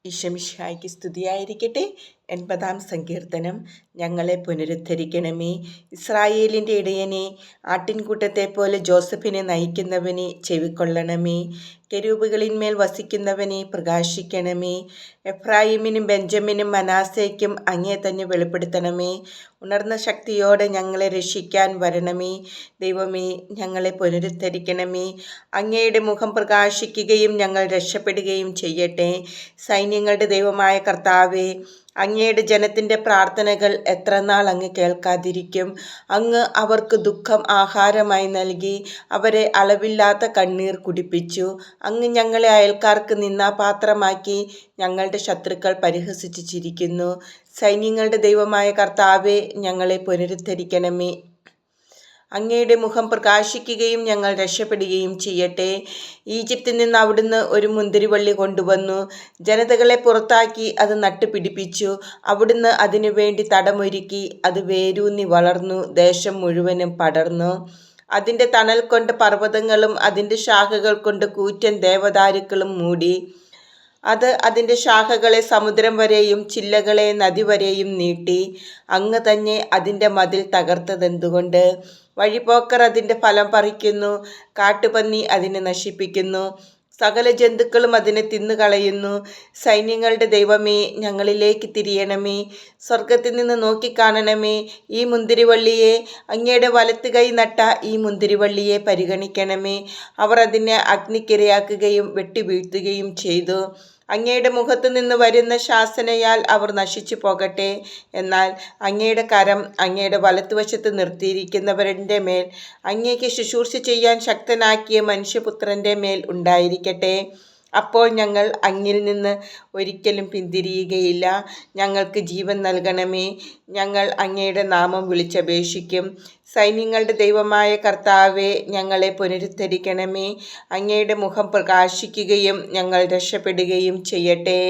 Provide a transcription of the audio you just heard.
ഈശോമിശിഹായ്ക്ക് സ്തുതിയായിരിക്കട്ടെ. 80-ാം സങ്കീർത്തനം. ഞങ്ങളെ പുനരുദ്ധരിക്കണമേ. ഇസ്രായേലിൻ്റെ ഇടയനെ, ആട്ടിൻകൂട്ടത്തെപ്പോലെ ജോസഫിനെ നയിക്കുന്നവനെ ചെവിക്കൊള്ളണമേ. കെരൂബുകളിന്മേൽ വസിക്കുന്നവനെ പ്രകാശിക്കണമേ. എഫ്രായിമിനും ബെഞ്ചമിനും മനാസേക്കും അങ്ങേ തന്നെ വെളിപ്പെടുത്തണമേ. ഉണർന്ന ശക്തിയോടെ ഞങ്ങളെ രക്ഷിക്കാൻ വരണമേ. ദൈവമേ, ഞങ്ങളെ പുനരുദ്ധരിക്കണമേ. അങ്ങയുടെ മുഖം പ്രകാശിക്കുകയും ഞങ്ങൾ രക്ഷപ്പെടുകയും ചെയ്യട്ടെ. സൈന്യങ്ങളുടെ ദൈവമായ കർത്താവേ, അങ്ങയുടെ ജനത്തിൻ്റെ പ്രാർത്ഥനകൾ എത്രനാൾ അങ്ങ് കേൾക്കാതിരിക്കും? അങ്ങ് അവർക്ക് ദുഃഖം ആഹാരമായി നൽകി അവരെ അളവില്ലാത്ത കണ്ണീർ കുടിപ്പിച്ചു. അങ്ങ് ഞങ്ങളെ അയൽക്കാർക്ക് നിന്ദാപാത്രമാക്കി ഞങ്ങളുടെ ശത്രുക്കൾ പരിഹസിച്ചു ചിരിക്കുന്നു. സൈന്യങ്ങളുടെ ദൈവമായ കർത്താവേ, ഞങ്ങളെ പുനരുദ്ധരിക്കണമേ. അങ്ങയുടെ മുഖം പ്രകാശിക്കുകയും ഞങ്ങൾ രക്ഷപ്പെടുകയും ചെയ്യട്ടെ. ഈജിപ്തിൽ നിന്ന് അവിടുന്ന് ഒരു മുന്തിരിവള്ളി കൊണ്ടുവന്നു. ജനതകളെ പുറത്താക്കി അത് നട്ടുപിടിപ്പിച്ചു. അവിടുന്ന് അതിനു വേണ്ടി തടമൊരുക്കി. അത് വേരൂന്നി വളർന്നു, ദേശം മുഴുവനും പടർന്നു. അതിൻ്റെ തണൽ കൊണ്ട് പർവ്വതങ്ങളും അതിൻ്റെ ശാഖകൾ കൊണ്ട് കൂറ്റൻ ദേവദാരുക്കളും മൂടി. അത് അതിൻ്റെ ശാഖകളെ സമുദ്രം വരെയും ചില്ലകളെ നദി വരെയും നീട്ടി. അങ്ങ് തന്നെ അതിൻ്റെ മതിൽ തകർത്തതെന്തുകൊണ്ട്? വഴിപോക്കർ അതിൻ്റെ ഫലം പറിക്കുന്നു. കാട്ടുപന്നി അതിനെ നശിപ്പിക്കുന്നു. സകല ജന്തുക്കളും അതിനെ തിന്നുകളയുന്നു. സൈന്യങ്ങളുടെ ദൈവമേ, ഞങ്ങളിലേക്ക് തിരിയണമേ. സ്വർഗത്തിൽ നിന്ന് നോക്കിക്കാണണമേ. ഈ മുന്തിരിവള്ളിയെ, അങ്ങയുടെ വലത്ത് കൈ നട്ട ഈ മുന്തിരിവള്ളിയെ പരിഗണിക്കണമേ. അവർ അതിനെ അഗ്നിക്കിരയാക്കുകയും വെട്ടിവീഴ്ത്തുകയും ചെയ്തു. അങ്ങയുടെ മുഖത്തു നിന്ന് വരുന്ന ശാസനയാൽ അവർ നശിച്ചു പോകട്ടെ. എന്നാൽ അങ്ങയുടെ കരം അങ്ങയുടെ വലത്തുവശത്ത് നിർത്തിയിരിക്കുന്നവരുടെ മേൽ, അങ്ങേക്ക് ശുശ്രൂഷ ചെയ്യാൻ ശക്തനാക്കിയ മനുഷ്യപുത്രൻ്റെ മേൽ ഉണ്ടായിരിക്കട്ടെ. അപ്പോൾ ഞങ്ങൾ അങ്ങിൽ നിന്ന് ഒരിക്കലും പിന്തിരിയുകയില്ല. ഞങ്ങൾക്ക് ജീവൻ നൽകണമേ. ഞങ്ങൾ അങ്ങയുടെ നാമം വിളിച്ചപേക്ഷിക്കും. സൈന്യങ്ങളുടെ ദൈവമായ കർത്താവേ, ഞങ്ങളെ പുനരുദ്ധരിക്കണമേ. അങ്ങയുടെ മുഖം പ്രകാശിക്കുകയും ഞങ്ങൾ രക്ഷപ്പെടുകയും ചെയ്യട്ടെ.